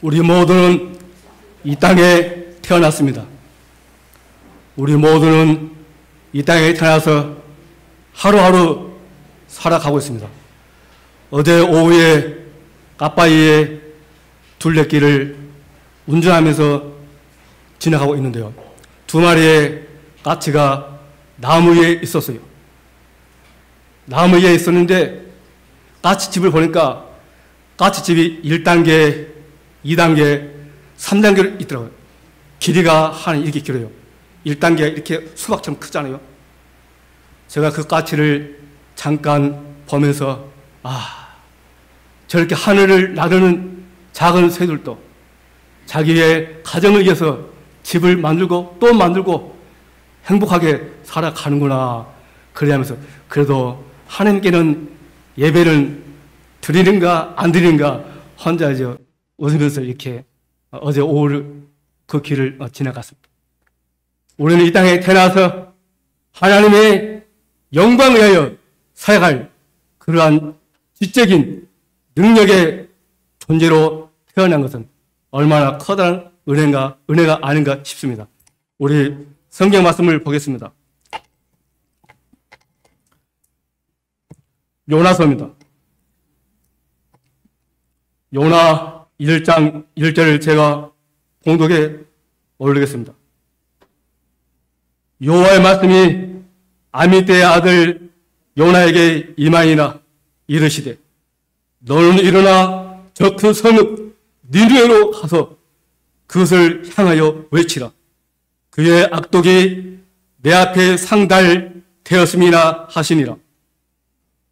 우리 모두는 이 땅에 태어났습니다. 우리 모두는 이 땅에 태어나서 하루하루 살아가고 있습니다. 어제 오후에 까빠이의 둘레길을 운전하면서 지나가고 있는데요. 두 마리의 까치가 나무 위에 있었어요. 나무 위에 있었는데 까치집을 보니까 까치집이 1단계, 2단계, 3단계로 있더라고요. 길이가 한 이렇게 길어요. 1단계가 이렇게 수박처럼 크잖아요. 제가 그 까치를 잠깐 보면서 저렇게 하늘을 나르는 작은 새들도 자기의 가정을 위해서 집을 만들고 또 만들고 행복하게 살아가는구나. 그러면서 그래도 하나님께는 예배는 드리는가 안 드리는가 혼자 웃으면서 이렇게 어제 오후 그 길을 지나갔습니다. 우리는 이 땅에 태어나서 하나님의 영광을 위하여 사역할 그러한 지적인 능력의 존재로 태어난 것은 얼마나 커다란 은혜가 아닌가 싶습니다. 우리 성경 말씀을 보겠습니다. 요나서입니다. 요나 1장 1절을 제가 봉독에 올리겠습니다. 여호와의 말씀이 아미떼의 아들 요나에게 임하니라. 이르시되 너는 일어나 저 큰 성읍 니느웨로 가서 그것을 향하여 외치라. 그의 악독이 내 앞에 상달되었음이나 하시니라.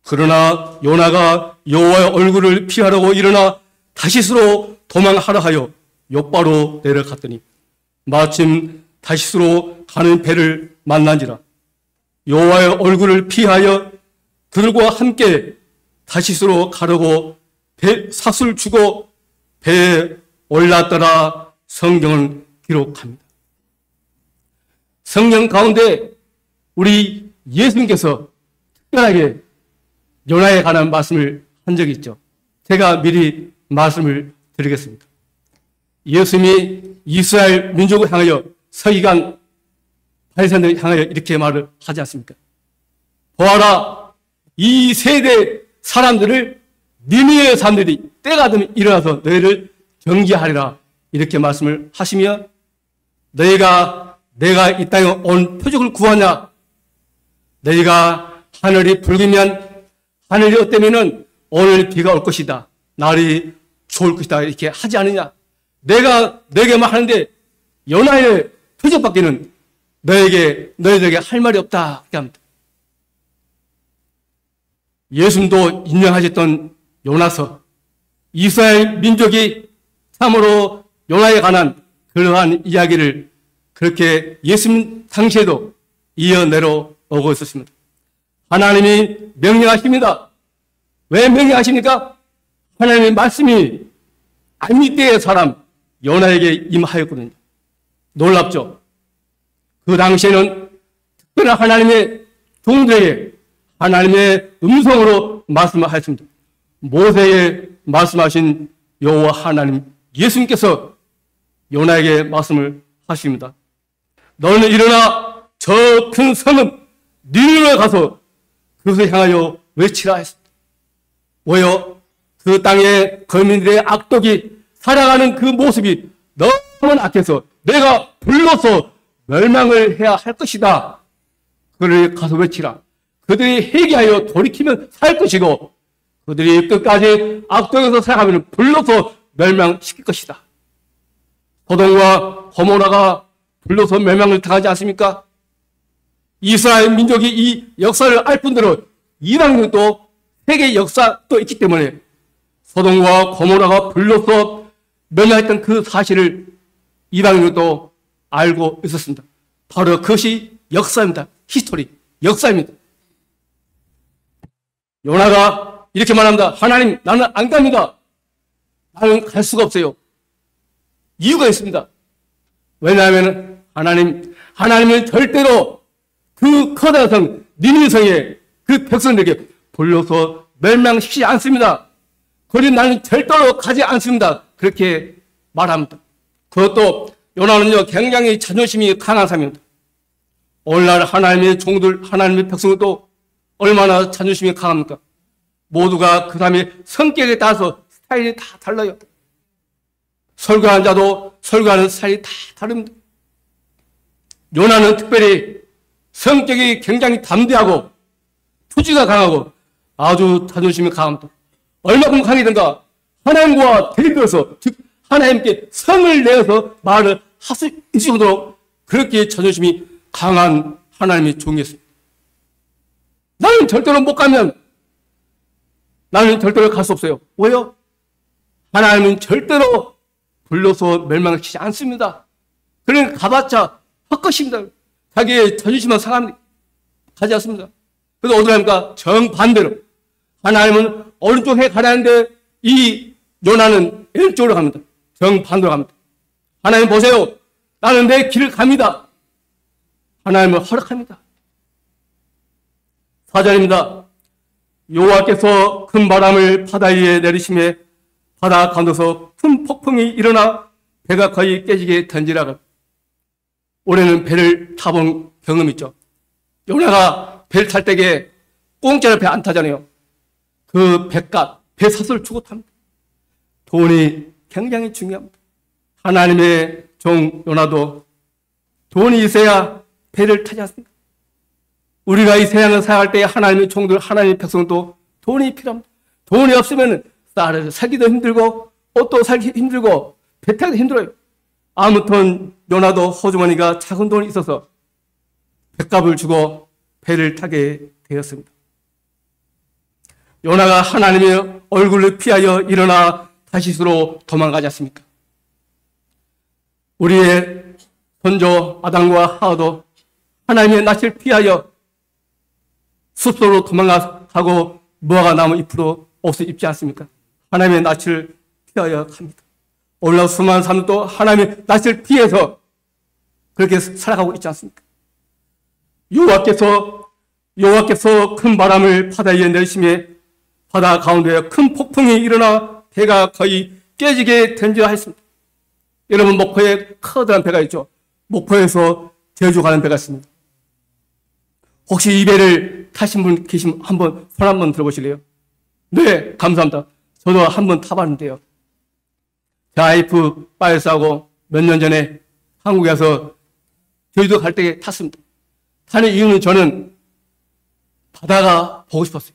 그러나 요나가 여호와의 얼굴을 피하려고 일어나 다시스로 도망하라 하여 욥바로 내려갔더니 마침 다시스로 가는 배를 만난지라. 여호와의 얼굴을 피하여 그들과 함께 다시스로 가려고 삭을 주고 배에 올랐더라. 성경은 기록합니다. 성경 가운데 우리 예수님께서 특별하게 요나에 관한 말씀을 한 적이 있죠. 제가 미리 말씀을 드리겠습니다. 예수님이 이스라엘 민족을 향하여 서기관 바리새인들을 향하여 이렇게 말을 하지 않습니까? 보아라, 이 세대 사람들을 니느웨 사람들이 때가 되면 일어나서 너희를 경계하리라. 이렇게 말씀을 하시며 너희가 내가 이 땅에 온 표적을 구하냐? 너희가 하늘이 붉으면 하늘이 어때면은 오늘 비가 올 것이다. 날이 좋을 것이다. 이렇게 하지 않느냐? 내가 너에게만 하는데 요나의 표적밖에는 너희들에게 할 말이 없다. 그렇게 합니다. 예수님도 인정하셨던 요나서, 이스라엘 민족이 참으로 요나에 관한 그러한 이야기를 그렇게 예수님 당시에도 이어내려 오고 있었습니다. 하나님이 명령하십니다. 왜 명령하십니까? 하나님의 말씀이 아미떼의 사람 요나에게 임하였거든요. 놀랍죠? 그 당시에는 특별한 하나님의 종들에게 하나님의 음성으로 말씀하셨습니다. 모세에 말씀하신 여호와 하나님 예수님께서 요나에게 말씀을 하십니다. 너는 일어나 저 큰 성읍 니느웨에 가서 그것을 향하여 외치라 했습니다. 왜요? 그 땅의 거민들의 악독이 살아가는 그 모습이 너무 악해서 내가 불러서 멸망을 해야 할 것이다. 그를 가서 외치라. 그들이 회개하여 돌이키면 살 것이고 그들이 끝까지 악독에서 살아가면 불러서 멸망시킬 것이다. 소돔과 고모라가 불러서 멸망을 당하지 않습니까? 이스라엘 민족이 이 역사를 알 뿐더러 이방인도 세계 역사도 있기 때문에 소돔과 고모라가 불러서 멸망했던 그 사실을 이방인도 알고 있었습니다. 바로 그것이 역사입니다. 히스토리, 역사입니다. 요나가 이렇게 말합니다. 하나님, 나는 안 갑니다. 나는 갈 수가 없어요. 이유가 있습니다. 왜냐하면 하나님은 절대로 그 커다란 성, 니느웨 성의 그 백성들에게 불러서 멸망시키지 않습니다. 그리고 나는 절대로 가지 않습니다. 그렇게 말합니다. 그것도 요나는요, 굉장히 자존심이 강한 사람입니다. 오늘날 하나님의 종들, 하나님의 백성도 얼마나 자존심이 강합니까? 모두가 그 사람의 성격에 따라서 스타일이 다 달라요. 설교하는 자도 설교하는 스타일이 다 다릅니다. 요나는 특별히 성격이 굉장히 담대하고 투지가 강하고 아주 자존심이 강합니다. 얼마큼 강하든가 하나님과 대립해서, 즉 하나님께 성을 내어서 말을 할 수 있을 정도로 그렇게 자존심이 강한 하나님의 종이었습니다. 나는 절대로 못 가면 나는 절대로 갈 수 없어요. 왜요? 하나님은 절대로 불러서 멸망시키지 않습니다. 그러니까 가봤자 헛것입니다. 자기의 자존심만 상합니다. 가지 않습니다. 그래서 어디 갑니까? 정반대로 하나님은 오른쪽에 가라는데 이 요나는 왼쪽으로 갑니다. 정반대로 갑니다. 하나님 보세요. 나는 내 길을 갑니다. 하나님은 허락합니다. 4절입니다. 여호와께서 큰 바람을 바다 위에 내리심에 바다 가운데서 큰 폭풍이 일어나 배가 거의 깨지게 던지라고. 올해는 배를 타본 경험 있죠. 요나가 배를 탈 때에 공짜로 배 안 타잖아요. 그 배값, 배 사슬을 주고 탑니다. 돈이 굉장히 중요합니다. 하나님의 종 요나도 돈이 있어야 배를 타지 않습니까? 우리가 이 세상을 살아갈 때 하나님의 종들, 하나님의 백성도 돈이 필요합니다. 돈이 없으면 쌀을 사기도 힘들고 옷도 사기 힘들고 배 타기도 힘들어요. 아무튼 요나도 호주머니가 작은 돈이 있어서 배값을 주고 배를 타게 되었습니다. 요나가 하나님의 얼굴을 피하여 일어나 다시스로 도망가지 않습니까? 우리의 선조 아담과 하와도 하나님의 낯을 피하여 숲속으로 도망가고 무화과 나무 잎으로 옷을 입지 않습니까? 하나님의 낯을 피하여 갑니다. 오늘날 수많은 사람들도 하나님의 낯을 피해서 그렇게 살아가고 있지 않습니까? 여호와께서 큰 바람을 바다 위에 내리심에 바다 가운데 큰 폭풍이 일어나 배가 거의 깨지게 던지라 했습니다. 여러분, 목포에 커다란 배가 있죠. 목포에서 제주 가는 배가 있습니다. 혹시 이 배를 타신 분 계시면 한번 손 한번 들어보실래요? 네, 감사합니다. 저도 한번 타봤는데요. 제 와이프 빠이스하고 몇 년 전에 한국에 와서 제주도 갈 때 탔습니다. 타는 이유는 저는 바다가 보고 싶었어요.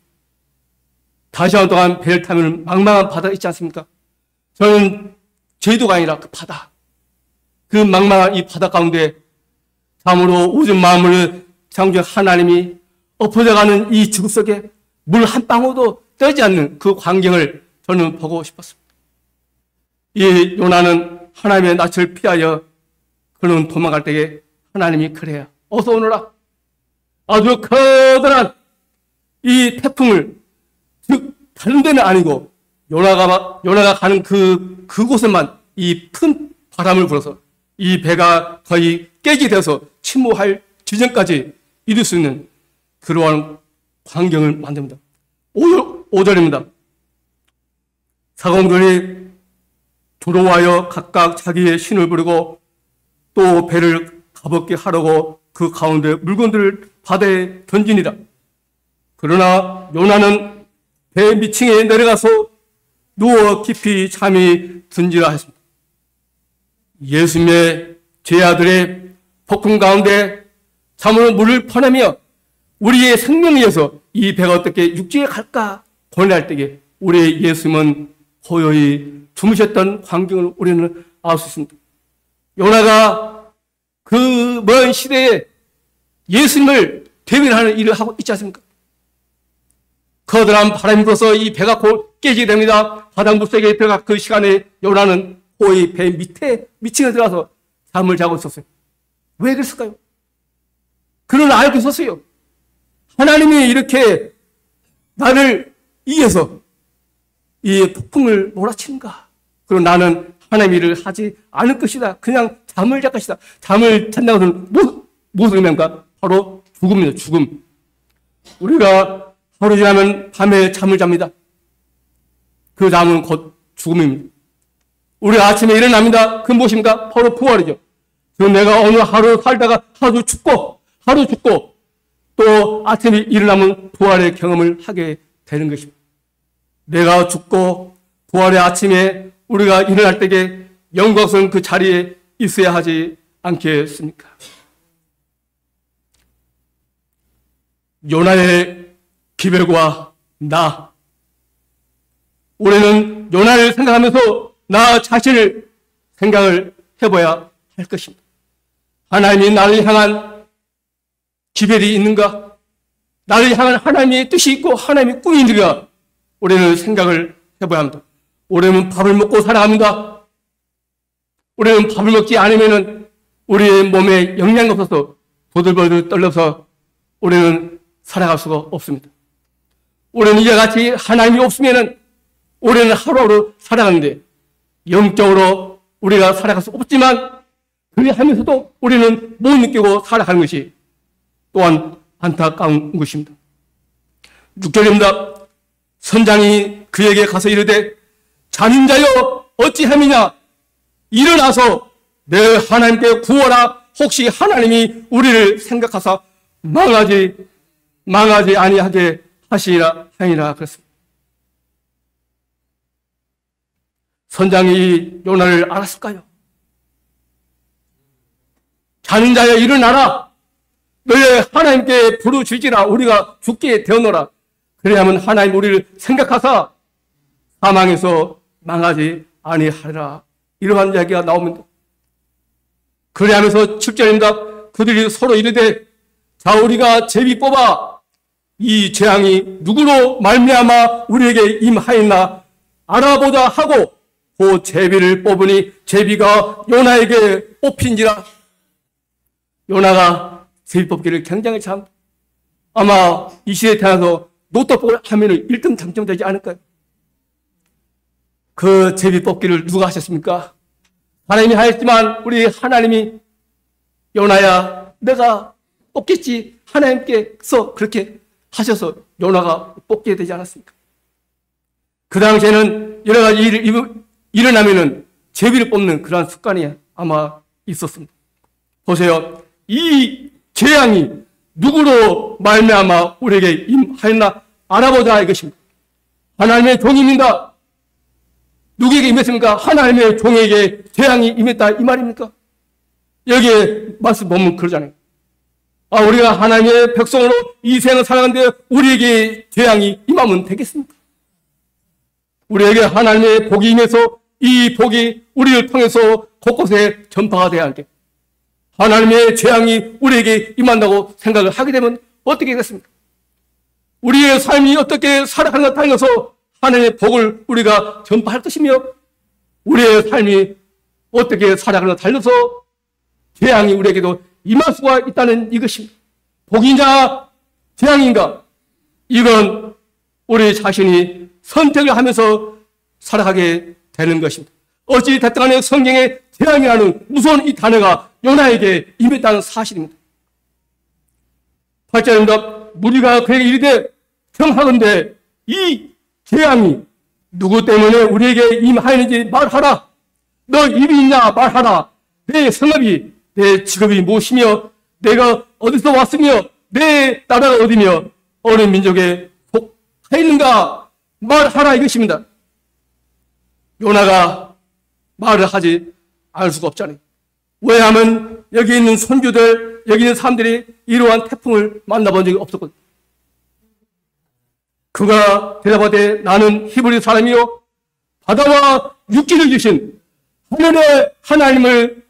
5시간 동안 배를 타면 망망한 바다가 있지 않습니까? 저는 제주도가 아니라 그 바다, 그 망망한 이 바다 가운데 참으로 우준 마음을 창조한 하나님이 엎어져가는 이 지구 속에 물 한 방울도 떠지 않는 그 광경을 저는 보고 싶었습니다. 이 요나는 하나님의 낯을 피하여 그는 도망갈 때에 하나님이 그래야 어서 오너라. 아주 커다란 이 태풍을, 즉 다른 데는 아니고 요나가 가는 그곳에만 이 큰 바람을 불어서 이 배가 거의 깨지게 돼서 침몰할 지점까지 이룰 수 있는 그러한 광경을 만듭니다. 5절입니다. 사공들이 들어와여 각각 자기의 신을 부르고 또 배를 가볍게 하려고 그 가운데 물건들을 바다에 던지니라. 그러나 요나는 배 밑층에 내려가서 누워 깊이 잠이 든지라 했습니다. 예수님의 제아들의 폭풍 가운데 참으로 물을 퍼내며 우리의 생명에 의해서 이 배가 어떻게 육지에 갈까 고민할 때에 우리의 예수님은 고요히 주무셨던 광경을 우리는 알 수 있습니다. 요나가 그 먼 시대에 예수님을 대변하는 일을 하고 있지 않습니까? 커다란 바람이 불어서 이 배가 곧 깨지게 됩니다. 바닷물 속에 들어가 그 시간에 요나는 거의 배 밑층에 들어가서 잠을 자고 있었어요. 왜 그랬을까요? 그는 알고 있었어요. 하나님이 이렇게 나를 위해서 이 폭풍을 몰아치는가? 그리고 나는 하나님 일을 하지 않을 것이다. 그냥 잠을 잘 것이다. 잠을 잔다고 하면 무슨 의미인가? 바로 죽음이다. 죽음. 우리가 하루 지나면 밤에 잠을 잡니다. 그 잠은 곧 죽음입니다. 우리 아침에 일어납니다. 그 무엇입니까? 바로 부활이죠. 내가 오늘 하루 살다가 하루 죽고 또 아침에 일어나면 부활의 경험을 하게 되는 것입니다. 내가 죽고 부활의 아침에 우리가 일어날 때에 영광스러운 그 자리에 있어야 하지 않겠습니까? 요나의 기별과 나, 우리는 요나를 생각하면서 나 자신을 생각을 해봐야 할 것입니다. 하나님이 나를 향한 기별이 있는가? 나를 향한 하나님의 뜻이 있고 하나님의 꿈이 있는가? 우리는 생각을 해봐야 합니다. 우리는 밥을 먹고 살아갑니다. 우리는 밥을 먹지 않으면 우리의 몸에 영양이 없어서 보들보들 떨려서 우리는 살아갈 수가 없습니다. 우리는 이와 같이 하나님이 없으면 우리는 하루하루 살아가는데 영적으로 우리가 살아갈 수 없지만 그리하면서도 우리는 못 느끼고 살아가는 것이 또한 안타까운 것입니다. 6절입니다. 선장이 그에게 가서 이르되 자는 자여 어찌함이냐 일어나서 내 하나님께 구하라. 혹시 하나님이 우리를 생각하사 망하지 아니하게 하시리라 하니라 그랬습니다. 선장이 요나를 알았을까요? 자는 자여 일어나라. 너의 하나님께 부르짖으라. 우리가 죽게 되어노라. 그래야만 하나님 우리를 생각하사 사망에서 망하지 아니하리라. 이러한 이야기가 나옵니다. 그래하면서 7절입니다. 그들이 서로 이르되 자 우리가 제비 뽑아 이 재앙이 누구로 말미암아 우리에게 임하였나 알아보자 하고 그 제비를 뽑으니 제비가 요나에게 뽑힌지라. 요나가 제비 뽑기를 굉장히 참 아마 이 시대에 태어나서 로또 하면 1등 당첨되지 않을까요? 그 제비 뽑기를 누가 하셨습니까? 하나님이 하였지만 우리 하나님이 요나야 내가 뽑겠지 하나님께서 그렇게 하셔서 요나가 뽑게 되지 않았습니까? 그 당시에는 여러 가지 일이 일어나면은 제비를 뽑는 그런 습관이 아마 있었습니다. 보세요. 이 재앙이 누구로 말미암아 우리에게 임하였나 알아보자 이것입니다. 하나님의 종입니다. 누구에게 임했습니까? 하나님의 종에게 재앙이 임했다 이 말입니까? 여기에 말씀 보면 그러잖아요. 우리가 하나님의 백성으로 이 생을 살아가는데 우리에게 재앙이 임하면 되겠습니까? 우리에게 하나님의 복이 임해서 이 복이 우리를 통해서 곳곳에 전파가 돼야 하는데 하나님의 재앙이 우리에게 임한다고 생각을 하게 되면 어떻게 되겠습니까? 우리의 삶이 어떻게 살아가는가 따라서 하나님의 복을 우리가 전파할 것이며 우리의 삶이 어떻게 살아가는가 달려서 재앙이 우리에게도 임할 수가 있다는 이것입니다. 복이냐 재앙인가? 이건 우리 자신이 선택을 하면서 살아가게 되는 것입니다. 어찌 됐든 간에 성경에 재앙이라는 무서운 이 단어가 요나에게 임했다는 사실입니다. 8절입니다. 무리가 그에게 이르되 청하건대 이 재앙이 누구 때문에 우리에게 임하였는지 말하라. 너 입이 있냐 말하라. 내 성읍이 내 직업이 무엇이며 내가 어디서 왔으며 내 나라가 어디며 어느 민족에 속하였는가 말하라 이것입니다. 요나가 말을 하지 않을 수가 없잖아요. 왜냐하면 여기 있는 손주들 여기 있는 사람들이 이러한 태풍을 만나본 적이 없었거든요. 그가 대답하되 나는 히브리 사람이요 바다와 육지를 주신 하늘의 하나님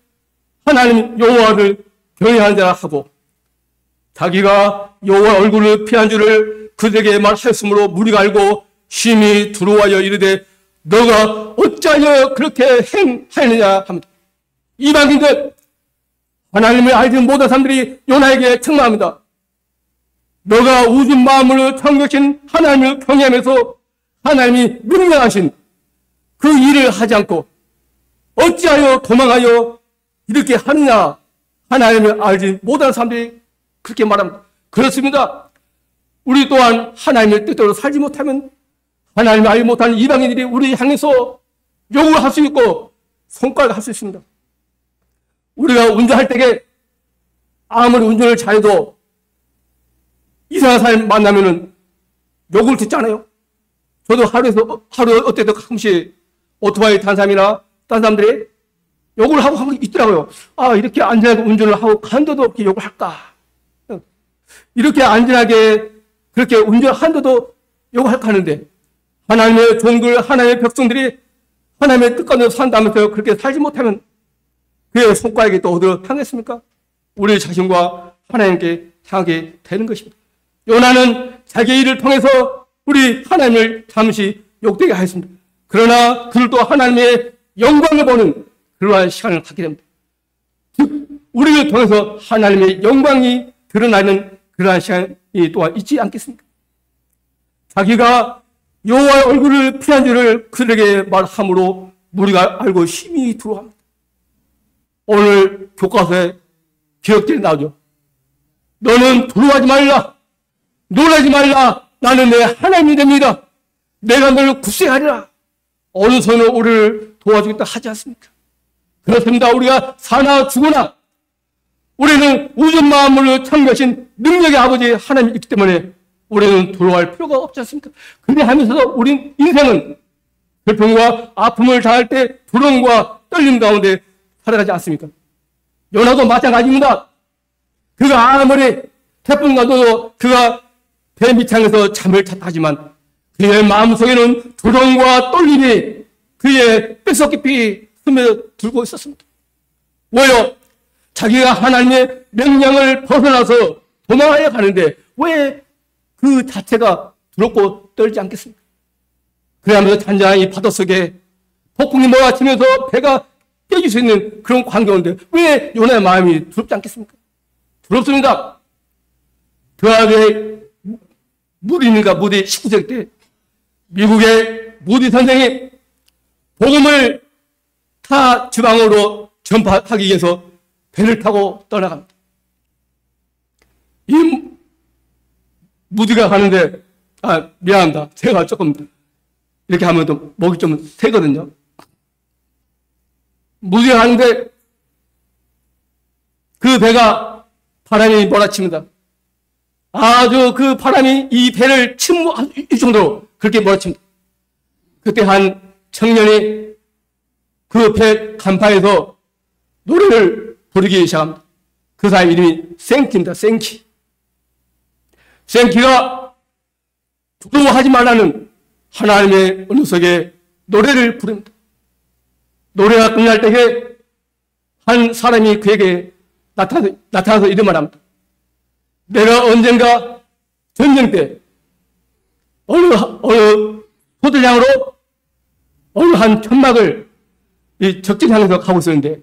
여호와를 경외하는 자라 하고 자기가 여호와 얼굴을 피한 줄을 그들에게 말하였으므로 무리가 알고 심히 두려워하여 이르되 너가 어찌하여 그렇게 행하였느냐 합니다. 이방인들 하나님을 알지 못한 사람들이 요나에게 책망합니다. 너가 우주 만물을 창조하신 하나님을 경외하면서 하나님이 명령하신 그 일을 하지 않고 어찌하여 도망하여 이렇게 하느냐. 하나님을 알지 못하는 사람들이 그렇게 말합니다. 그렇습니다. 우리 또한 하나님의 뜻대로 살지 못하면 하나님을 알지 못하는 이방인들이 우리 향해서 욕을 할 수 있고 손가락 할 수 있습니다. 우리가 운전할 때에 아무리 운전을 잘해도 이상한 사람 만나면은 욕을 듣잖아요. 저도 하루 어때도 가끔씩 오토바이 탄 사람이나 딴 사람들이 욕을 하고 있더라고요. 아, 이렇게 안전하게 운전을 하고 간데도 없게 욕을 할까? 이렇게 안전하게 그렇게 운전하는데도 욕을 할까 하는데, 하나님의 종들, 하나님의 백성들이 하나님의 뜻가운데 산다면서 그렇게 살지 못하면 그의 손가락이 또 어디로 향했습니까? 우리 자신과 하나님께 향하게 되는 것입니다. 요나는 자기 일을 통해서 우리 하나님을 잠시 욕되게 하였습니다. 그러나 그를 또 하나님의 영광을 보는 그러한 시간을 갖게 됩니다. 즉, 우리를 통해서 하나님의 영광이 드러나는 그러한 시간이 또한 있지 않겠습니까? 자기가 여호와의 얼굴을 피한 줄을 그들에게 말함으로 우리가 알고 힘이 들어갑니다. 오늘 교과서에 기억들이 나오죠. 너는 두려워하지 말라. 놀라지 말라. 나는 내 하나님이 됩니다. 내가 너를 굳세하리라. 어느 손으로 우리를 도와주겠다 하지 않습니까? 그렇습니다. 우리가 사나 죽으나 우리는 우주 만물을 창조하신 능력의 아버지 하나님이 있기 때문에 우리는 두려워할 필요가 없지 않습니까? 그래 하면서도 우리 인생은 슬픔과 아픔을 당할 때 두려움과 떨림 가운데 살아가지 않습니까? 요나도 마찬가지입니다. 그가 아무리 태풍과 넣어도 그가 배 밑창에서 잠을 잤다 하지만 그의 마음속에는 두려움과 떨림이 그의 뼛속 깊이 스며들고 있었습니다. 왜요? 자기가 하나님의 명령을 벗어나서 도망하여 가는데 왜 그 자체가 두렵고 떨지 않겠습니까? 그러면서 잔잔한 이 바닷속에 폭풍이 몰아치면서 배가 깨질 수 있는 그런 광경인데 왜 요나의 마음이 두렵지 않겠습니까? 두렵습니다. 드라드의 무디인가 무디 19세기 때 미국의 무디 선생이 복음을 타 지방으로 전파하기 위해서 배를 타고 떠나갑니다. 이 무디가 가는데 미안합니다. 제가 조금 이렇게 하면 또 목이 좀 새거든요. 무디가 가는데 그 배가 바람이 몰아칩니다. 아주 그 바람이 이 배를 침몰할 정도로 그렇게 몰아칩니다. 그때 한 청년이 그 배 간판에서 노래를 부르기 시작합니다. 그 사람 이름이 생키입니다. 생키. 생키가 두려워하지 말라는 하나님의 어느 속에 노래를 부릅니다. 노래가 끝날 때에 한 사람이 그에게 나타나서 이런 말을 합니다. 내가 언젠가 전쟁 때 어느 소들량으로 어느 한 천막을 이 적진 향해서 가고 있었는데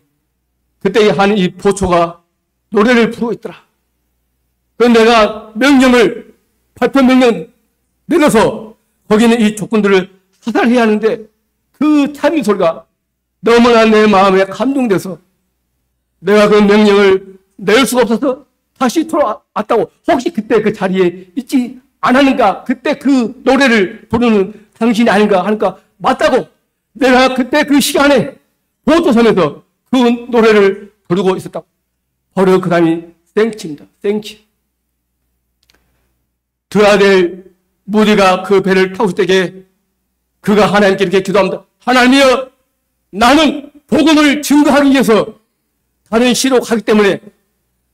그때 한 이 보초가 노래를 부르고 있더라. 그래서 내가 발표 명령 내려서 거기는 이 적군들을 사살해야 하는데 그 참이 소리가 너무나 내 마음에 감동돼서 내가 그 명령을 낼 수가 없어서 다시 돌아왔다고. 혹시 그때 그 자리에 있지 않았는가? 그때 그 노래를 부르는 당신이 아닌가 하니까 맞다고. 내가 그때 그 시간에 보호도섬에서 그 노래를 부르고 있었다고. 바로 그 사람이 생키입니다. 생키. 드아델 무디가 그 배를 타고 있을 때에 그가 하나님께 이렇게 기도합니다. 하나님이여, 나는 복음을 증거하기 위해서 다른 시로 가기 때문에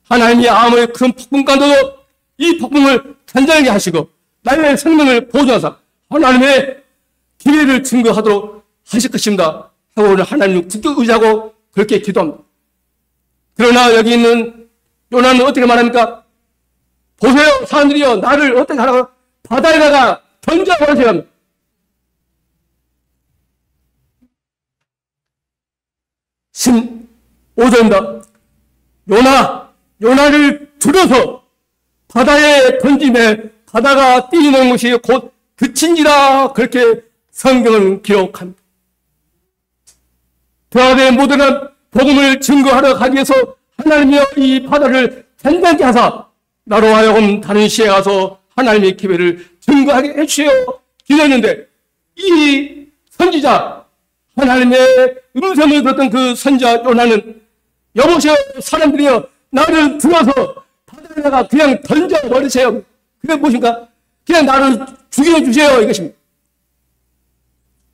하나님이 아무리 큰 폭풍 가운데도 이 폭풍을 잔잔하게 하시고 나의 생명을 보존하사 하나님의 기회를 증거하도록 하실 것입니다 하고 오늘 하나님을 굳게 의지하고 그렇게 기도합니다. 그러나 여기 있는 요나는 어떻게 말합니까? 보세요, 사람들이여, 나를 어떻게 하라고? 바다에다가 던져버리세요 합니다. 오전입니다. 요나를 들어서 바다에 던짐에 바다가 뛰는 것이 곧 그친지라 그렇게 성경은 기록합니다. 드아델의 모든 복음을 증거하러 가기 위해서 하나님이여 이 바다를 잔잔케 하사 나로 하여금 다른 시에 가서 하나님의 기회를 증거하게 해주세요 기도했는데 이 선지자 하나님의 음성을 들었던 그 선지자 요나는 여보세요 사람들이여 나를 들어서 바다에다가 그냥 던져버리세요. 그게 무엇인가? 그냥 나를 죽여주세요 이것입니다.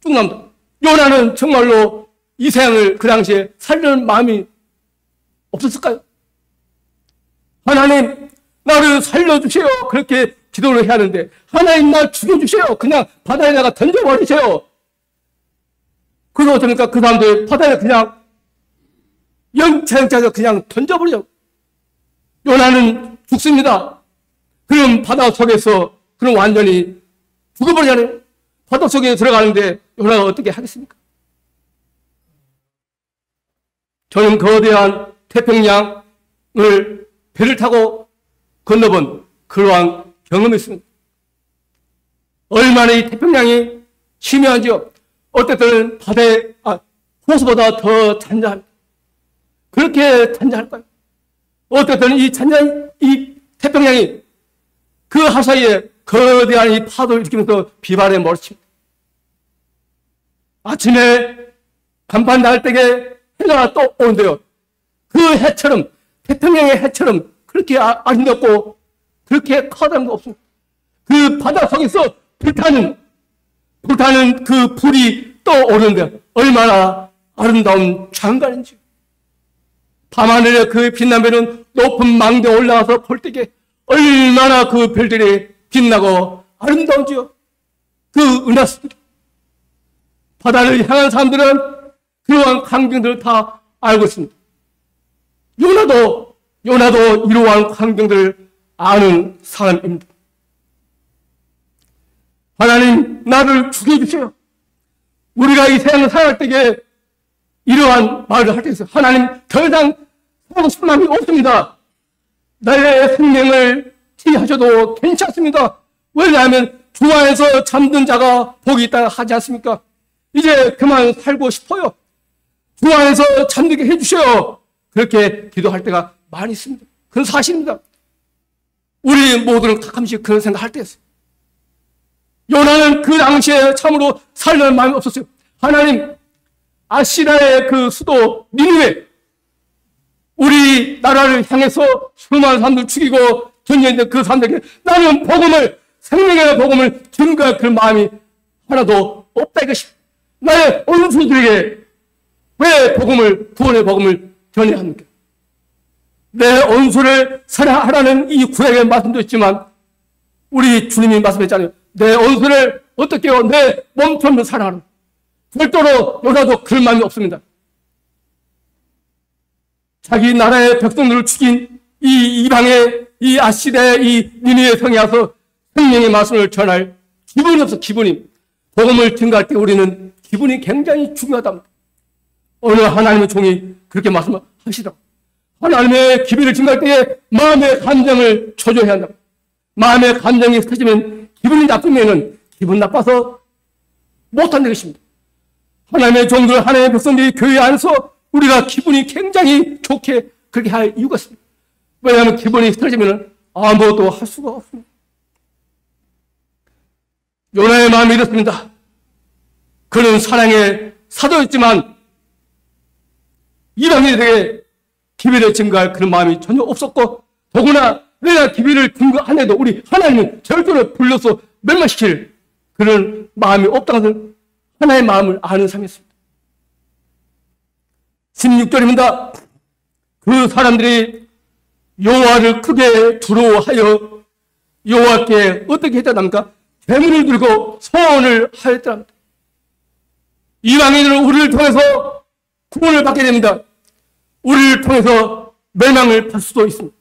쭉 나옵니다. 요나는 정말로 이 세상을 그 당시에 살려는 마음이 없었을까요? 하나님 나를 살려주세요 그렇게 기도를 해야 하는데 하나님 날 죽여주세요 그냥 바다에다가 던져버리세요. 그래서 어떻습니까? 그 사람들 바다에 그냥 영창차서 그냥 던져버려. 요나는 죽습니다. 그럼 바다 속에서 그럼 완전히 죽어버리잖아요. 바다 속에 들어가는데 요나가 어떻게 하겠습니까? 저는 거대한 태평양을 배를 타고 건너본 그러한 경험이 있습니다. 얼마나 이 태평양이 심해한지요. 어떨 때는 바다에, 호수보다 더 잔잔합니다. 그렇게 잔잔할까요? 어떨 때는 이 태평양이 그 하사이에 거대한 이 파도를 일으키면서 비바람에 몰아칩니다. 아침에 간판 날 때에 해가 또 오는데요. 그 해처럼, 태평양의 해처럼 그렇게 아름답고 그렇게 커다란 거 없습니다. 그 바다 속에서 불타는 그 불이 떠오르는데 얼마나 아름다운 장관인지. 밤하늘에 그 빛난 별은 높은 망대에 올라가서 볼 때에 얼마나 그 별들이 빛나고 아름다운지요. 그 은하수들이. 바다를 향한 사람들은 그러한 광경들을 다 알고 있습니다. 요나도 이러한 광경들을 아는 사람입니다. 하나님 나를 죽여주세요. 우리가 이 세상을 살아갈 때에 이러한 말을 할 때 있어요. 하나님 더 이상 살고 싶은 마음이 없습니다. 나의 생명을 취하셔도 괜찮습니다. 왜냐하면 주 안에서 잠든 자가 복이 있다 하지 않습니까? 이제 그만 살고 싶어요. 주 안에서 잠들게 해주셔요. 그렇게 기도할 때가 많이 있습니다. 그건 사실입니다. 우리 모두는 가끔씩 그런 생각할 때였어요. 요나는 그 당시에 참으로 살려는 마음이 없었어요. 하나님, 아시리아의 그 수도 니느웨, 우리 나라를 향해서 수많은 사람들 죽이고 전쟁인데 그 사람들에게 나는 복음을, 생명의 복음을 증거할 그 마음이 하나도 없다 이것입니다. 나의 원수들에게 왜 구원의 복음을 전해야 합니까? 내 원수를 사랑하라는 이 구약의 말씀도 있지만 우리 주님이 말씀했잖아요. 내 원수를 어떻게 해요? 내 몸처럼 사랑하는. 별도로 요나도 그런 마음이 없습니다. 자기 나라의 백성들을 죽인 이 이방의 이 아시리아의 이 니느웨 성에 와서 생명의 말씀을 전할 기분이 없어. 기분이. 복음을 증거할 때 우리는 기분이 굉장히 중요하답니다. 어느 하나님의 종이 그렇게 말씀하시더라고요. 하나님의 기별을 증거할 때에 마음의 감정을 조절해야 한다. 마음의 감정이 터지면 기분이 나쁘면 기분 나빠서 못한다는 것입니다. 하나님의 종들, 하나님의 백성들이 교회 안에서 우리가 기분이 굉장히 좋게 그렇게 할 이유가 있습니다. 왜냐하면 기분이 흐트러지면 아무것도 할 수가 없습니다. 요나의 마음이 이렇습니다. 그는 사랑의 사도였지만 이방인에게 기별을 증거할 그런 마음이 전혀 없었고, 더구나 내가 기별을 증거하네도 우리 하나님은 절대로 불러서 멸망시킬 그런 마음이 없다는 것을 하나의 마음을 아는 사람이었습니다. 16절입니다. 그 사람들이 여호와를 크게 두려워하여 여호와께 어떻게 했다합니까? 재물을 들고 소원을 하였답니다. 이방인들은 우리를 통해서 구원을 받게 됩니다. 우리를 통해서 멸망을 받을 수도 있습니다.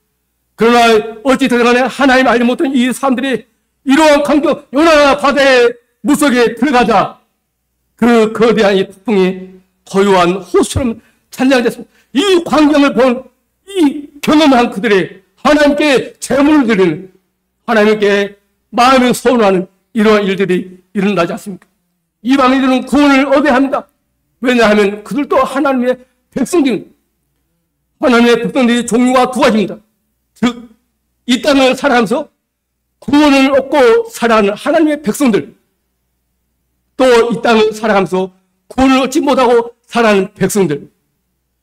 그러나 어찌됐든 간에 하나님 알지 못한 이 사람들이 이러한 광경, 요나가 바다의 물속에 들어가자 그 거대한 이 폭풍이 고요한 호수처럼 찬양됐습니다. 이 광경을 본 이 경험한 그들이 하나님께 재물을 드리는, 하나님께 마음을 소원하는 이러한 일들이 일어나지 않습니까? 이방인들은 구원을 얻어야 합니다. 왜냐하면 그들도 하나님의 백성들입니다. 하나님의 백성들이 종류가 두 가지입니다. 즉, 이 땅을 살아가면서 구원을 얻고 살아가는 하나님의 백성들, 또 이 땅을 살아가면서 구원을 얻지 못하고 살아가는 백성들,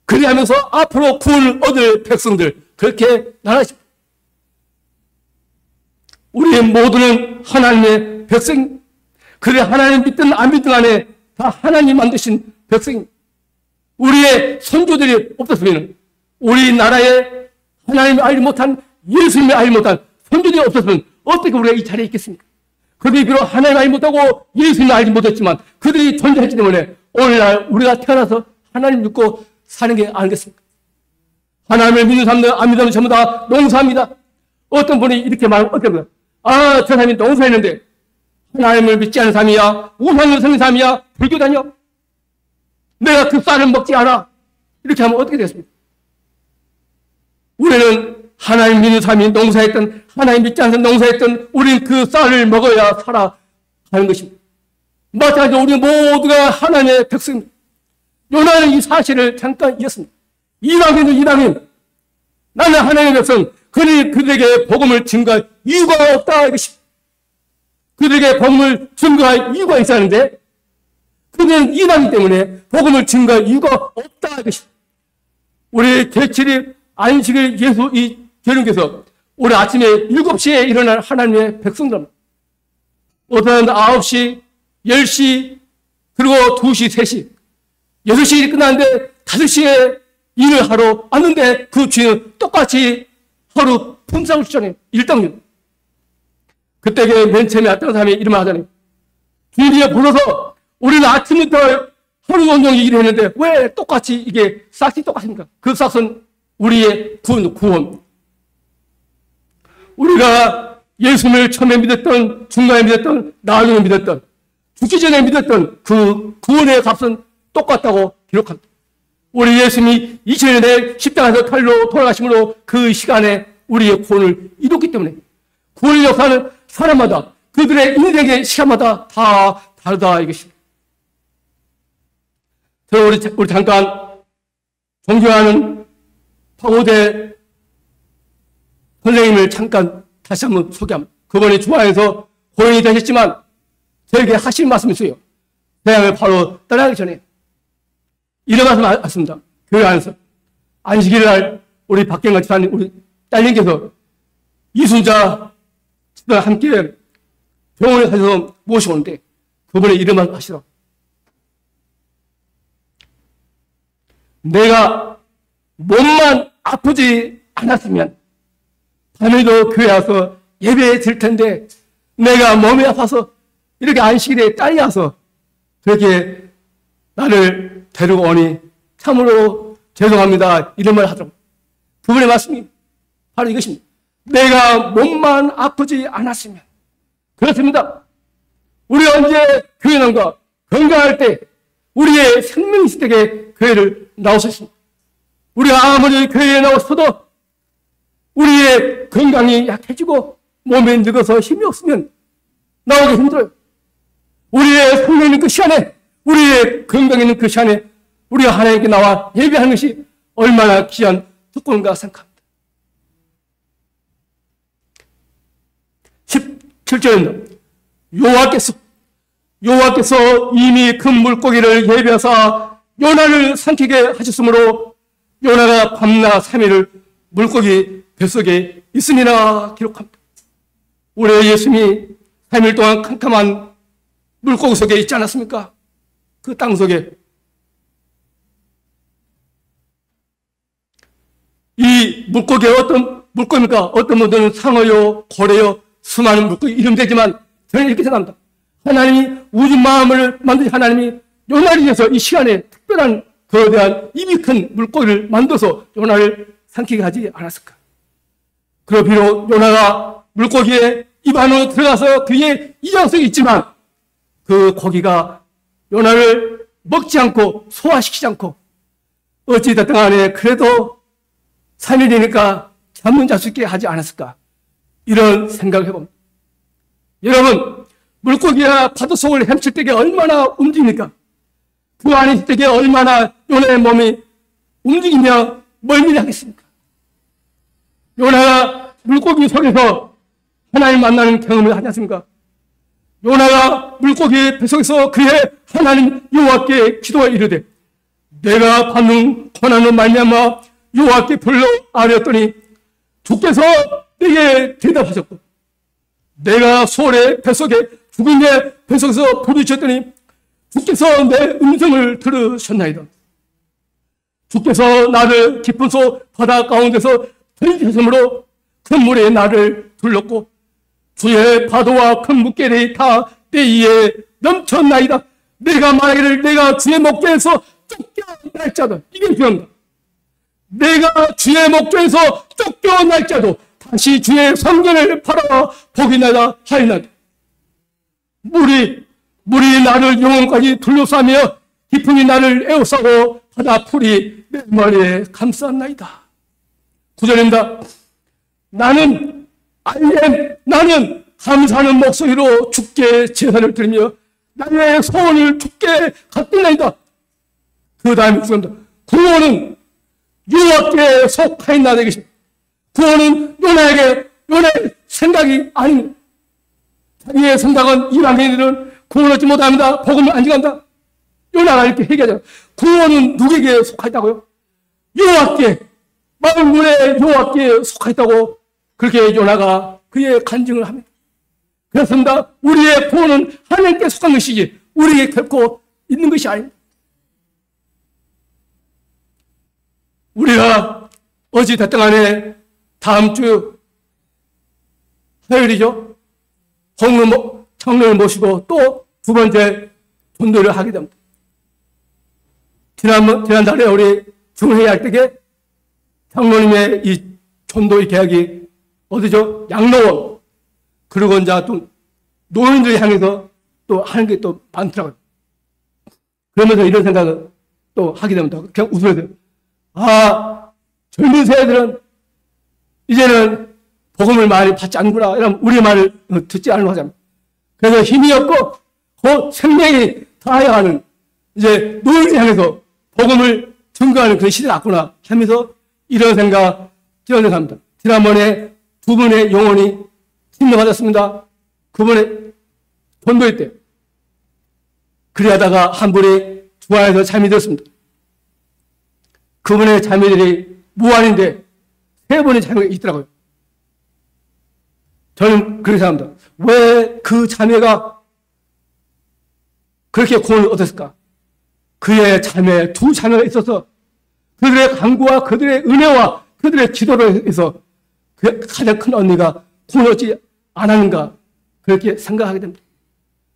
그리하면서 앞으로 구원을 얻을 백성들, 그렇게 나눠집니다. 우리 모두는 하나님의 백성, 그래 하나님 믿든 안 믿든 간에 다 하나님 만드신 백성. 우리의 선조들이 없었으면, 우리나라에 하나님이 알지 못한, 예수님이 알지 못한 선조들이 없었으면 어떻게 우리가 이 자리에 있겠습니까? 그들이 비록 하나님을 알지 못하고 예수님을 알지 못했지만 그들이 존재했기 때문에 오늘날 우리가 태어나서 하나님 믿고 사는 게 아니겠습니까? 하나님을 믿는 사람들, 안 믿는 사람들 전부 다 농사합니다. 어떤 분이 이렇게 말하면 어떨까요? 아, 저 사람이 농사했는데 하나님을 믿지 않는 사람이야, 우상을 섬기는 사람이야, 불교다녀, 내가 그 쌀을 먹지 않아, 이렇게 하면 어떻게 되겠습니까? 우리는 하나님 믿는 사람이 농사했던, 하나님 믿지 않는 농사했던, 우리는 그 쌀을 먹어야 살아가는 것입니다. 마찬가지로 우리 모두가 하나님의 백성입니다. 요나는 이 사실을 잠깐 이었습니다. 이방인, 나는 하나님의 백성, 그들에게 복음을 증거할 이유가 없다, 이것입니다. 그들에게 복음을 증거할 이유가 있어야 하는데 그들은 이방인 때문에 복음을 증거할 이유가 없다, 이것입니다. 우리 개칠이 안식일 예수 이 교님께서 오늘 아침에 7시에 일어날 하나님의 백성들, 어떤 9시, 10시, 그리고 2시, 3시, 6시 일이 끝났는데 5시에 일을 하러 왔는데 그 주인은 똑같이 하루 품삯을 주잖아요. 일당률. 그때 맨 처음에 왔던 사람이 이런 말 하잖아요. 주인이 불러서 우리는 아침부터 하루 온종일 일을 했는데 왜 똑같이 이게 싹이 똑같습니까? 그 싹은 우리의 구원. 우리가 예수님을 처음에 믿었던, 중간에 믿었던, 나중에 믿었던, 죽기 전에 믿었던 그 구원의 값은 똑같다고 기록합니다. 우리 예수님이 2000년 전에 십자가에서 칼로 돌아가심으로 그 시간에 우리의 구원을 이뤘기 때문에 구원의 역사는 사람마다 그들의 인생의 시간마다 다 다르다, 이것입니다. 우리 잠깐 존경하는 파고대 선생님을 잠깐 다시 한번 소개합니다. 그분이 중앙에서 고인이 되셨지만 저에게 하신 말씀이 있어요. 대학을 바로 떠나기 전에 이런 말씀 하셨습니다. 교회 안에서 안식일 날 우리 박경관 집사님, 우리 딸님께서 이순자 집사와 함께 병원에 가서 모시오는데 그분이 이런 말씀 하시더라고요. 내가 몸만 아프지 않았으면 밤에도 교회 와서 예배 드릴 텐데 내가 몸이 아파서 이렇게 안식일에 딸이 와서 그렇게 나를 데리고 오니 참으로 죄송합니다, 이런 말 하더라고요. 그분의 말씀이 바로 이것입니다. 내가 몸만 아프지 않았으면. 그렇습니다. 우리가 언제 교회 나온가? 건강할 때, 우리의 생명이 있을 때에 교회를 나올 수 있습니다. 우리가 아무리 교회에 나왔어도 우리의 건강이 약해지고 몸에 늙어서 힘이 없으면 나오기 힘들어요. 우리의 생명이 있는 그 시간에, 우리의 건강이 있는 그 시간에 우리가 하나님께 나와 예배하는 것이 얼마나 귀한 특권인가 생각합니다. 17절입니다. 여호와께서 이미 큰 물고기를 예비하사 요나를 삼키게 하셨으므로 요나가 밤낮 3일을 물고기 뱃속에 있으니라 기록합니다. 우리 예수님이 3일 동안 캄캄한 물고기 속에 있지 않았습니까? 그 땅 속에. 이 물고기가 어떤 물고기입니까? 어떤 분들은 상어요, 고래요, 수많은 물고기 이름 되지만 저는 이렇게 생각합니다. 하나님이 우주 마음을 만드신 하나님이 요나를 위해서 이 시간에 특별한 거대한 입이 큰 물고기를 만들어서 요나를 삼키게 하지 않았을까? 그리고 비록 요나가 물고기의 입 안으로 들어가서 그의 이장성이 있지만 그 고기가 요나를 먹지 않고 소화시키지 않고 어찌됐든 간에 그래도 3일이니까 잠은 잘 수 있게 하지 않았을까? 이런 생각을 해봅니다. 여러분, 물고기가 파도 속을 헤엄칠 때에 얼마나 움직입니까? 그 안에 있을 때에 얼마나 요나의 몸이 움직이며 멀미를 하겠습니까? 요나가 물고기 속에서 하나님 만나는 경험을 하지 않습니까? 요나가 물고기 뱃속에서 그의 하나님 여호와께 기도하 이르되 내가 받는 고난으로 말미암아 여호와께 불러 아뢰었더니 주께서 내게 대답하셨고 내가 소의 뱃속에 죽은 내 뱃속에서 부르셨더니 주께서 내 음성을 들으셨나이다. 주께서 나를 깊은 소 바다 가운데서 들이셨으므로 큰 물에 나를 둘렀고 주의 파도와 큰 물결이 다 내 위에 넘쳤나이다. 내가 말하기를 내가 주의 목전에서 쫓겨날자도 이게 중요합니다. 내가 주의 목전에서 쫓겨날자도 다시 주의 성전을 바라보기나이다 하리나이다. 물이 나를 영혼까지 둘러싸며 깊음이 나를 에워싸고 바다 풀이 내 머리에 감쌌나이다. 9절입니다. 나는 감사하는 목소리로 주께 제사를 드리며 나의 소원을 주께 갚으나이다. 그 다음에 구절입니다. 구원은 여호와께 속하였나이다. 구원은 요나의 생각이 아닙니다. 자기의 생각은 이방인들은 구원 얻지 못합니다. 복음을 안 지간다. 요나가 이렇게 얘기하잖아요. 구원은 누구에게 속하였다고요? 여호와께, 만물의 여호와께 속하였다고 그렇게 요나가 그의 간증을 합니다. 그렇습니다. 우리의 구원은 하나님께 속한 것이지 우리에게 결코 있는 것이 아닙니다. 우리가 어찌 됐든 간에 다음 주 화요일이죠. 청년을 모시고 또 두 번째 전도를 하게 됩니다. 지난달에 우리 중회의 할 때에 장로님의 이 전도의 계약이 어디죠? 양로원. 그리고 이제 또 노인들을 향해서 또 하는 게 또 많더라고요. 그러면서 이런 생각을 또 하게 됩니다. 그냥 웃으면서 젊은 세대들은 이제는 복음을 많이 받지 않구나. 이런 우리 말을 듣지 않으려고 하잖아요. 그래서 힘이 없고 곧 생명이 다해야 하는 이제 노인을 향해서 복음을 증거하는 그런 시대가 왔구나 하면서 이런 생각 지어내갑니다. 지난번에 두 분의 영혼이 침노받았습니다. 그분의 전도회 때. 그리하다가 한 분이 주안에서 잠이 들었습니다. 그분의 자매들이 무한인데 세 분의 자매가 있더라고요. 저는 그렇게 생각합니다. 왜 그 자매가 그렇게 구원을 얻었을까? 그의 자매, 두 자매가 있어서 그들의 간구와 그들의 은혜와 그들의 기도를 해서 그 가장 큰 언니가 구원을 얻지 않았는가 그렇게 생각하게 됩니다.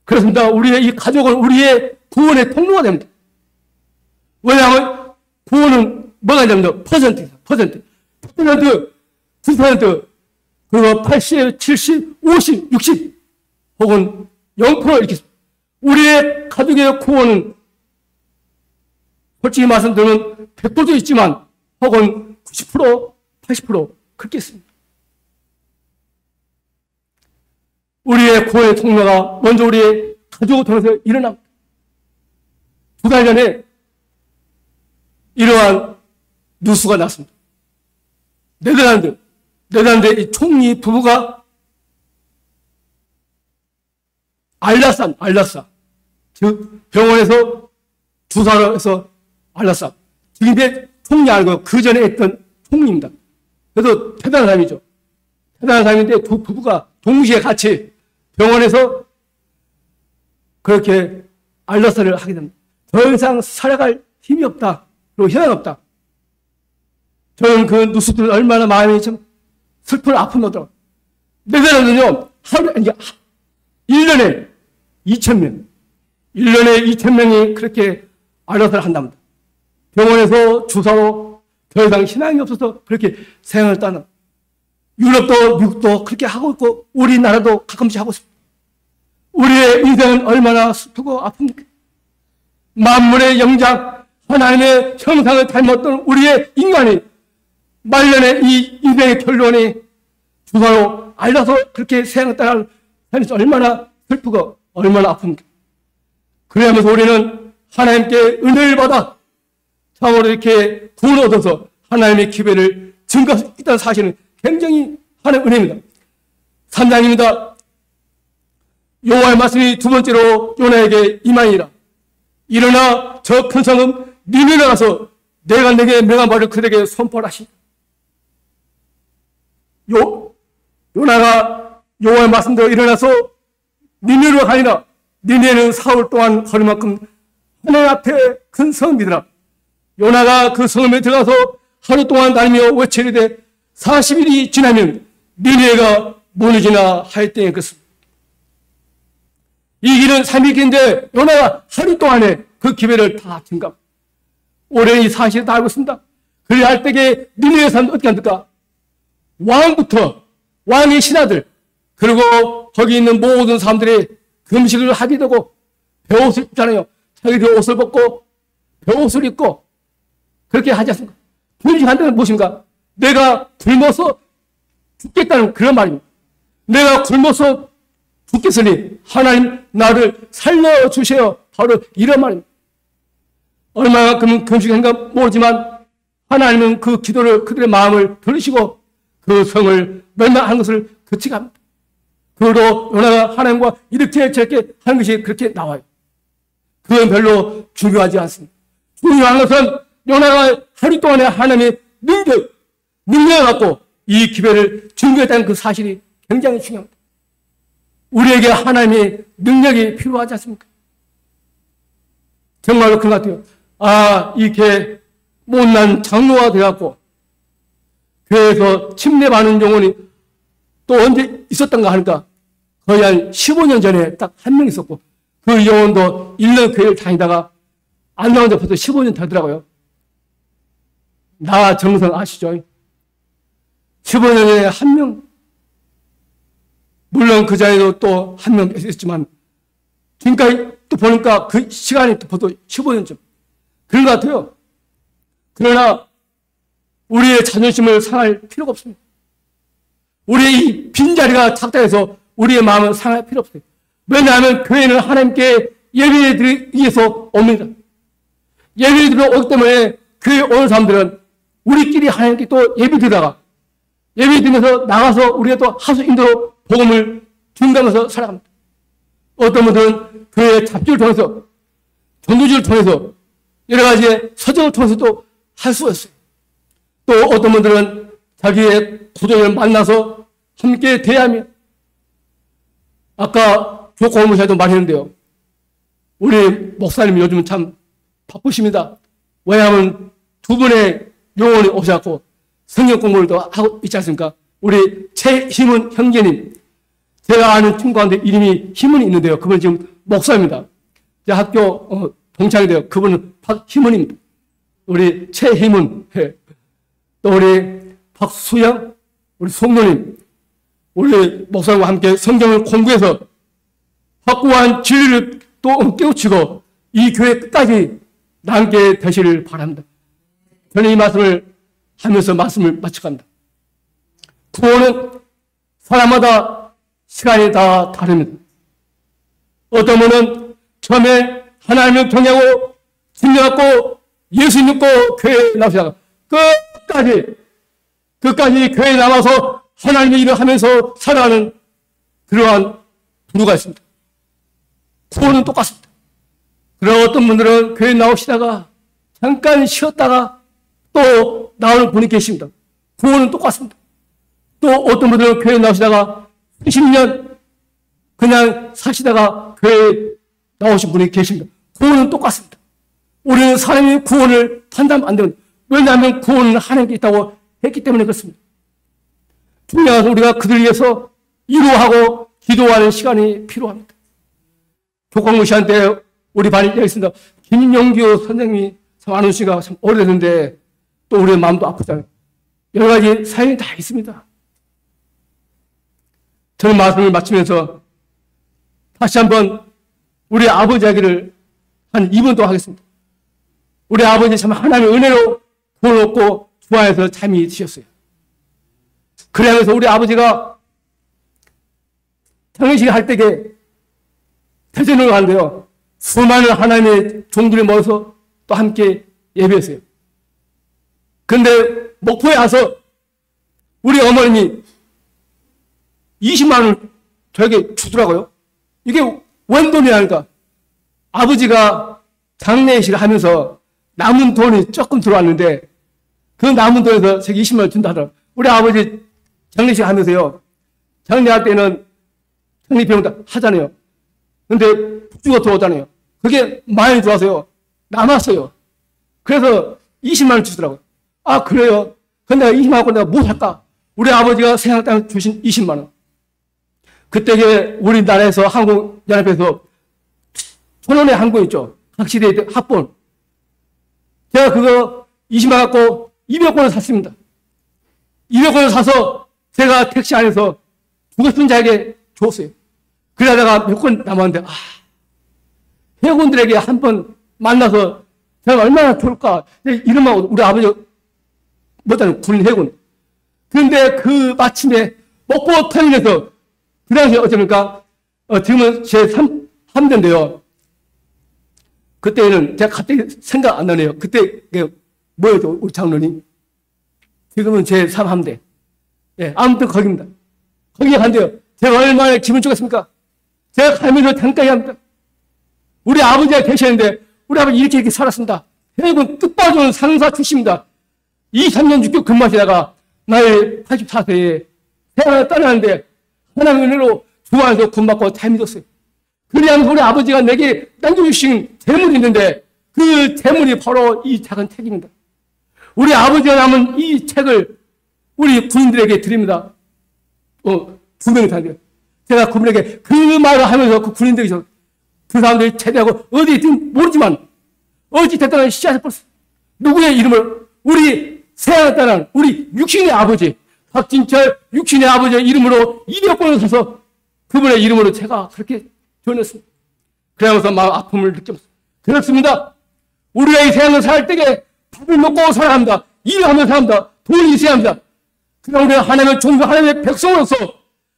그렇습니다. 우리의 이 가족은 우리의 구원의 통로가 됩니다. 왜냐하면 구원은 뭐가 됩니다. 퍼센트, 90%, 그리고 80, 70, 50, 60 혹은 0% 이렇게 우리의 가족의 구원은 솔직히 말씀드리면 100%도 있지만 혹은 90%, 80% 그렇게 있습니다. 우리의 구원의 통로가 먼저 우리의 가족을 통해서 일어납니다. 2달 전에 이러한 뉴스가 났습니다. 네덜란드 이 총리 부부가 알라산, 즉 병원에서 주사로 해서 알라산. 지금 이제 총리 알고 그 전에 했던 총리입니다. 그래서 대단한 사람이죠. 대단한 사람인데 두 부부가 동시에 같이 병원에서 그렇게 알라산을 하게 됩니다. 더 이상 살아갈 힘이 없다. 그리고 희망이 없다. 저는 그 뉴스들 얼마나 마음이 좀 슬픈 아픔이 오더라고요. 네덜란드는요, 1년에 2,000명. 1년에 2,000명이 그렇게 알라산을 한답니다. 병원에서 주사로 더 이상 희망이 없어서 그렇게 생을 따는. 유럽도 미국도 그렇게 하고 있고 우리나라도 가끔씩 하고 있습니다. 우리의 인생은 얼마나 슬프고 아픕니까? 만물의 영장, 하나님의 형상을 닮았던 우리의 인간이 말년에 이 인생의 결론이 주사로 알라서 그렇게 생을 따라하는 삶이 얼마나 슬프고 얼마나 아픕니까? 그러면서 우리는 하나님께 은혜를 받아 참으로 이렇게 구원을 얻어서 하나님의 기회를 증거할 수 있다는 사실은 굉장히 하나님의 은혜입니다. 3장입니다. 여호와의 말씀이 두 번째로 요나에게 임하니라. 일어나 저 큰 성읍 니느웨에 가서 내가 내게 명한 바를 그들에게 선포하시니. 요나가 여호와의 말씀대로 일어나서 니느웨로 가니라. 니느웨는 사흘 동안 걸을 만큼 하나님 앞에 큰 성읍이더라. 요나가 그 성읍에 들어가서 하루 동안 다니며 외치리되 40일이 지나면 니느웨가 무너지나 하였더니 그렇습니다. 이 길은 3일인데 요나가 하루 동안에 그 기회를 다 증감. 올해 이 사실을 다 알고 있습니다. 그래야 할 때에 니느웨 사람은 어떻게 합니까? 왕부터 왕의 신하들 그리고 거기 있는 모든 사람들이 금식을 하게 되고 베옷을 입잖아요. 자기들 옷을 벗고 베옷을 입고 그렇게 하지 않습니까? 금식한다는 무엇인가? 내가 굶어서 죽겠다는 그런 말입니다. 내가 굶어서 죽겠으니 하나님 나를 살려주세요. 바로 이런 말입니다. 얼마만큼 금식한가 모르지만 하나님은 그 기도를 그들의 마음을 들으시고 그 성을 멸망하는 것을 그치게 합니다. 그로 요나가 하나님과 이렇게 저렇게 하는 것이 그렇게 나와요. 그건 별로 중요하지 않습니다. 중요한 것은 요나가 하루 동안에 하나님의 능력을 갖고 이 기회를 증거했다는 그 사실이 굉장히 중요합니다. 우리에게 하나님의 능력이 필요하지 않습니까? 정말로 그런 것 같아요. 아, 이렇게 못난 장로가 되어갖고 교회에서 침례받는 영혼이 또 언제 있었던가 하니까 거의 한 15년 전에 딱 한 명 있었고 그 영혼도 1년 교회를 다니다가 안 나온 지 벌써 15년 되더라고요. 나 정성 아시죠? 15년 전에 한 명, 물론 그 자리에도 또 한 명 있었지만 지금까지 또 보니까 그 시간이 또 벌써 15년쯤 그런 것 같아요. 그러나 우리의 자존심을 상할 필요가 없습니다. 우리의 이 빈자리가 작다해서 우리의 마음은 상할 필요 없어요. 왜냐하면 교회는 하나님께 예배드리기 위해서 옵니다. 예배드리러 오기 때문에 교회에 오는 사람들은 우리끼리 하나님께 또 예배드리다가 예배드리면서 나가서 우리가 또 하수인도로 복음을 증가하면서 살아갑니다. 어떤 분들은 교회 잡지를 통해서 전도지를 통해서 여러 가지의 서적을 통해서도 할 수가 있어요. 또 어떤 분들은 자기의 구조를 만나서 함께 대하며 아까 교과목에도 말했는데요. 우리 목사님이 요즘 참 바쁘십니다. 왜냐하면 두 분의 영혼이 오셔서 성경 공부를 또 하고 있지 않습니까? 우리 최희문 형제님, 제가 아는 친구 가운데 이름이 희문이 있는데요. 그분 지금 목사입니다. 제 학교 동창이 돼요. 그분은 박희문입니다. 우리 최희문, 또 우리 박수영, 우리 송노님, 우리 목사님과 함께 성경을 공부해서 확고한 진리를 또 깨우치고 이 교회 끝까지 남게 되시를 바랍니다. 저는 이 말씀을 하면서 말씀을 마쳐갑니다. 구원은 사람마다 시간이 다 다릅니다. 어떤 분은 처음에 하나님을 경외하고 신뢰하고 예수 믿고 교회에 나오시다가 끝까지 교회에 남아서 하나님의 일을 하면서 살아가는 그러한 부류가 있습니다. 구원은 똑같습니다. 그리고 어떤 분들은 교회에 나오시다가 잠깐 쉬었다가 또 나오는 분이 계십니다. 구원은 똑같습니다. 또 어떤 분들은 교회에 나오시다가 10년 그냥 사시다가 교회에 나오신 분이 계십니다. 구원은 똑같습니다. 우리는 사람의 구원을 판단하면 안 됩니다. 왜냐하면 구원은 하나님께 있다고 했기 때문에 그렇습니다. 중요한 것은 우리가 그들 위해서 위로하고 기도하는 시간이 필요합니다. 교과목 시간 때 우리 반에 있습니다. 김영규 선생님이 참 아는 씨가 참 오래됐는데 또 우리의 마음도 아프잖아요. 여러 가지 사연이 다 있습니다. 저는 말씀을 마치면서 다시 한번 우리 아버지 이야기를 한 2분 동안 하겠습니다. 우리 아버지 참 하나님의 은혜로 구원 얻고 주안에서 잠이 드셨어요. 그러면서 우리 아버지가 장례식 할 때에 대전으로 가는데요. 수많은 하나님의 종들이 모여서 또 함께 예배했어요. 근데 목포에 와서 우리 어머님이 20만 원을 저에게 주더라고요. 이게 웬 돈이 아닐까? 아버지가 장례식을 하면서 남은 돈이 조금 들어왔는데 그 남은 돈에서 제가 20만 원 준다 하더라고요. 우리 아버지 장례식 하면서요. 장례할 때는 장례비용 다 하잖아요. 근데 북주가 들어오잖아요. 그게 많이 들어와서요. 남았어요. 그래서 20만 원 주더라고요. 아, 그래요? 근데 내가 20만 원 내가 뭐 살까? 우리 아버지가 생각 땅 주신 20만 원. 그때 우리나라에서 한국연합에서 1,000원의 항공 있죠. 각 시대의 합본. 제가 그거 20만 원 갖고 200권을 샀습니다. 200권을 사서 제가 택시 안에서 죽었던 자에게 줬어요. 그러다가 몇 권 남았는데, 해군들에게 한 번 만나서 제가 얼마나 좋을까. 이름만 우리 아버지, 뭐다는 군 해군. 그런데 그 마침에 먹고 터널에서 그 당시에 어쩌니까, 지금은 제 3대인데요. 그때는 제가 갑자기 생각 안 나네요. 그때 뭐였죠, 우리 장로님? 지금은 제 3함대. 예, 아무튼 거기입니다. 거기에 간대요. 제가 얼마나 기분 좋겠습니까? 제가 가면서 잠깐 합니다. 우리 아버지가 계시는데, 우리 아버지 이렇게 살았습니다. 해군 뜻밖의 상사 출신입니다. 23년 6개월 근무하시다가, 나이 84세에 세상을 떠나는데, 하나님의 은혜로 주안에서 군받고 잘 믿었어요. 그래야만 우리 아버지가 내게 남겨주신 재물이 있는데, 그 재물이 바로 이 작은 책입니다. 우리 아버지가 남은 이 책을 우리 군인들에게 드립니다. 2명이 다 돼요. 제가 그분에게 그 말을 하면서 그 군인들이 그 사람들이 제대하고 어디 있든 모르지만 어찌 됐든 씨앗을 뿌렸어요. 누구의 이름을 우리 세상에 따른 우리 육신의 아버지 박진철 육신의 아버지의 이름으로 200권을 사서 그분의 이름으로 제가 그렇게 전했습니다. 그러면서 마음 아픔을 느꼈습니다. 그렇습니다. 우리가 이 세상을 살 때에 밥을 먹고 살아야 합니다. 일을 하면서 합니다. 돈이 있어야 합니다. 그러나 우리가 하나님의 종교 하나님의 백성으로서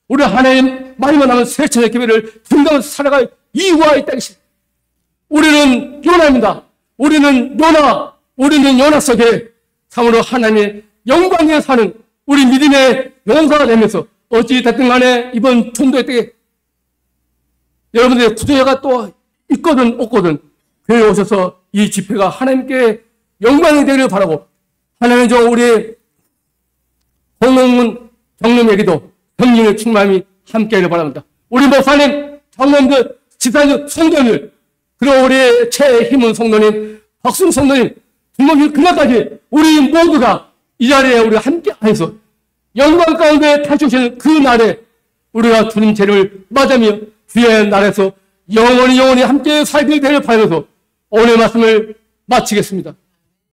우리 하나님 마지막 남은 세천의 기회를 증강해서 살아갈 이유가 있다. 우리는 요나입니다. 우리는 요나 속에 참으로 하나님의 영광에 사는 우리 믿음의 용사가 되면서 어찌 됐든 간에 이번 전도회 때 여러분들의 구조회가 또 있거든 없거든 교회에 오셔서 이 집회가 하나님께 영광이 되기를 바라고 하나님 저 우리 홍명문 장로에게도 성령의 충만함이 함께하기를 바랍니다. 우리 목사님, 장로님들, 집사님, 성도님들 그리고 우리 최희문 성도님, 박순 성도님 주목일 그날까지 우리 모두가 이 자리에 우리가 함께해서 영광 가운데 탈출하시는 그 날에 우리가 주님 재림을 맞으며 주의 날에서 영원히 함께 살게 되길 바라면서 오늘 말씀을 마치겠습니다.